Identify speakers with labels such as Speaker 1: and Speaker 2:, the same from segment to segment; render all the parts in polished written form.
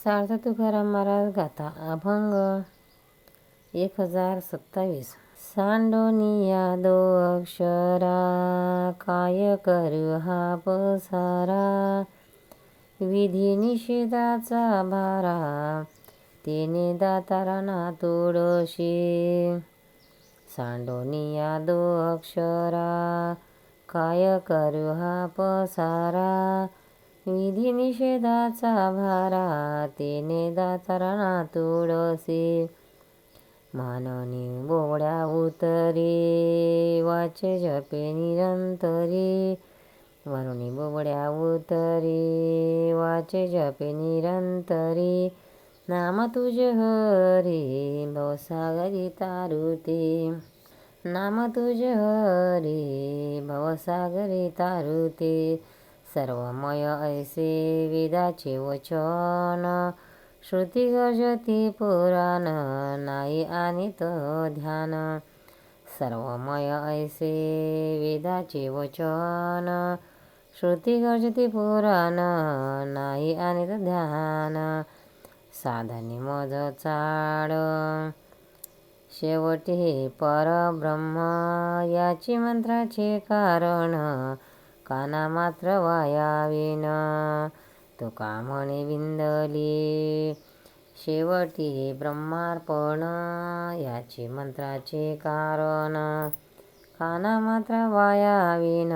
Speaker 1: सार्थ तुकाराम महाराज गाथा अभंग 1027. सांडोनिया दो अक्षरा काय करू हा पसारा विधी निषेधाचा भारा तेने दातारा ना तोडशे. सांडोनिया दो अक्षरा काय करू हा पसारा विधी निषेधाचा भारा तेने दातारा ना तोडसे. माननी बोबड्या उतरे वाचे जपे निरंतरी माननी बोबड्या उतरे वाचे जपे निरंतरी नाम तुझे हरी भवसागरी तारुते. नाम तुझे हरी भवसागरी तारुते. सर्वमय ऐसे वेदाचे वचन श्रुती गर्जती पुराण नाही आणित ध्यान. सर्वमय ऐसे वेदाचे वचन श्रुती गर्जती पुराण नाही आणित ध्यान. साधने मज चाड शेवटी हे परब्रह्म याची मंत्राचे कारण काना मात्र वायाविन. तुका म्हणे विंदली शेवटी हे ब्रह्मार्पण याची मंत्राचे कारण काना मात्र वायाविन.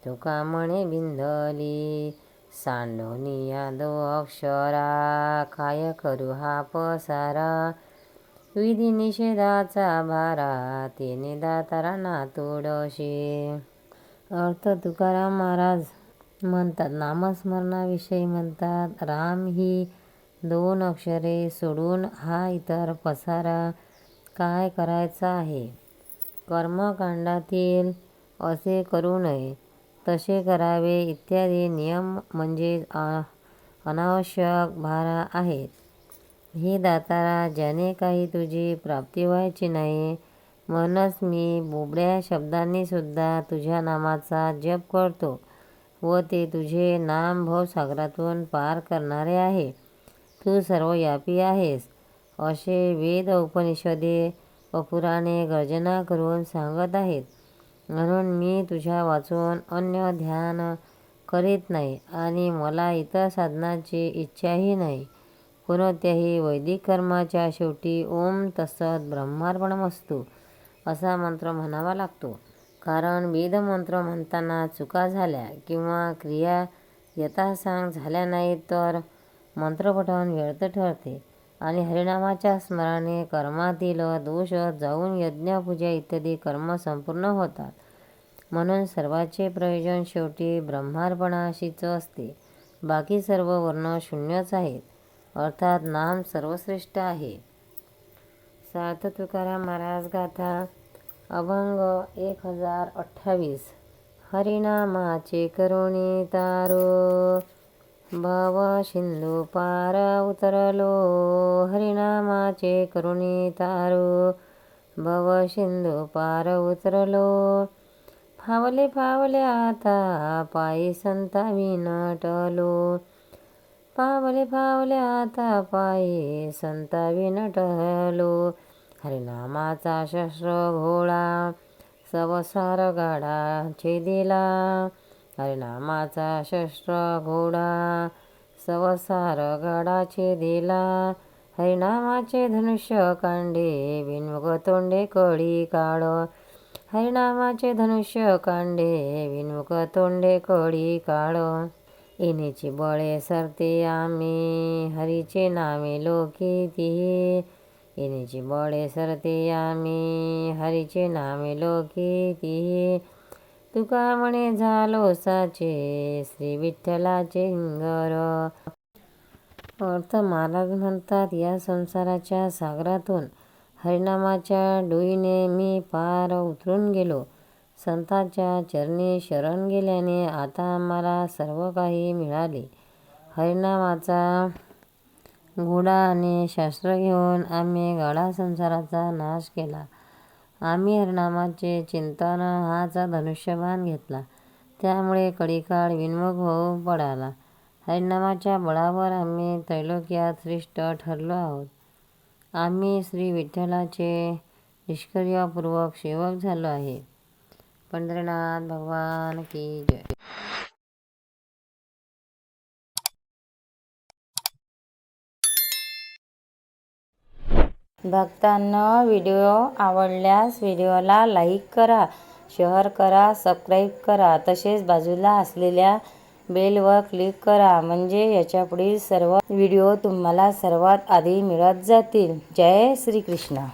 Speaker 1: तुका म्हणे विंदली सांडोनिया दो अक्षरा काय करू हा पसारा विधी निषेधाचा भारा तेने दातारा ना तोडशे. अर्थ तुकाराम महाराज म्हणतात, नामस्मरणाविषयी म्हणतात, राम ही 2 अक्षरे सोडून हा इतर पसारा काय करायचा आहे. कर्मकांडातील असे करू नये तसे करावे इत्यादी नियम म्हणजे अनावश्यक भारा आहेत. हे दातारा, ज्याने काही तुझी प्राप्ती व्हायची नाही म्हणूनच मी बोबड्या शब्दांनी सुद्धा तुझ्या नामाचा जप करतो व ते तुझे नाम भवसागरातून पार करणारे आहे. तू सर्वव्यापी आहेस असे वेद उपनिषदे व पुराणे गर्जना करून सांगत आहेत. म्हणून मी तुझ्या वाचून अन्य ध्यान करीत नाही आणि मला इतर साधनाची इच्छाही नाही. कोणत्याही वैदिक कर्माच्या शेवटी ओम तत्सत ब्रह्मार्पणमस्तु असा मंत्र म्हणावा लागतो. कारण वेदमंत्र म्हणताना चुका झाल्या किंवा क्रिया यथासांग झाल्या नाहीत तर मंत्रपठण व्यर्थ ठरते आणि हरिनामाच्या स्मरणाने कर्मातील दोष जाऊन यज्ञ पूजा इत्यादी कर्म संपूर्ण होतात. म्हणून सर्वाचे प्रयोजन शेवटी ब्रह्मार्पणाशीच असते. बाकी सर्व वर्ण शून्यच आहेत. अर्थात नाम सर्वश्रेष्ठ आहे. सार्थ तुकाराम महाराज गाथा अभंग 1028. हरिनामाचे करुणी तारो भव सिंधू पार उतरलो. हरिनामाचे करुणी तारो भव सिंधू पार उतरलो. फावले फावले आता पायी संता विनटलो. फावले फावले आता पायी संता विनटलो. हरिनामाचा शस्त्र घोळा सवसार गाडा छेदिला. हरिनामाचा शस्त्र घोडा सवसार गाडा छेदिला. हरिनामाचे धनुष्य कांडे विनमुख तोंडे कडी काढ. हरिनामाचे धनुष्य कांडे विनमुख तोंडे कडी काढ. येणेची बळे सरते आम्ही हरीचे नामे लोकिती. येणेची बळे सरते आम्ही हरीचे नामे लोकिती. तुका म्हणे झालो साचे श्री विठ्ठलाचे हिंगर. अर्थ महाराज म्हणतात, या संसाराच्या सागरातून हरिनामाच्या डोईने मी पार उतरून गेलो. संतांच्या चरणी शरण गेल्याने आता आम्हाला सर्व काही मिळाले. हरिनामाचा घोडा आणि शस्त्र घेऊन आम्ही गाढा संसाराचा नाश केला. आम्ही हरिनामाचे चिंतन हाच धनुष्यबाण घेतला. त्यामुळे कडिकाळ विन्मुख होऊ पडाला. हरिनामाच्या बळावर आम्ही त्रैलोक्यात श्रेष्ठ ठरलो आहोत. आम्ही श्री विठ्ठलाचे निष्क्रियपूर्वक सेवक झालो आहे. पंढरीनाथ भगवान की जय.
Speaker 2: भक्तांनो, व्हिडिओ आवडल्यास व्हिडिओला लाईक करा, शेअर करा, सबस्क्राईब करा. तसेच बाजूला असलेल्या बेलवर क्लिक करा, म्हणजे याच्यापुढील सर्व व्हिडिओ तुम्हाला सर्वात आधी मिळत जातील. जय श्री कृष्ण.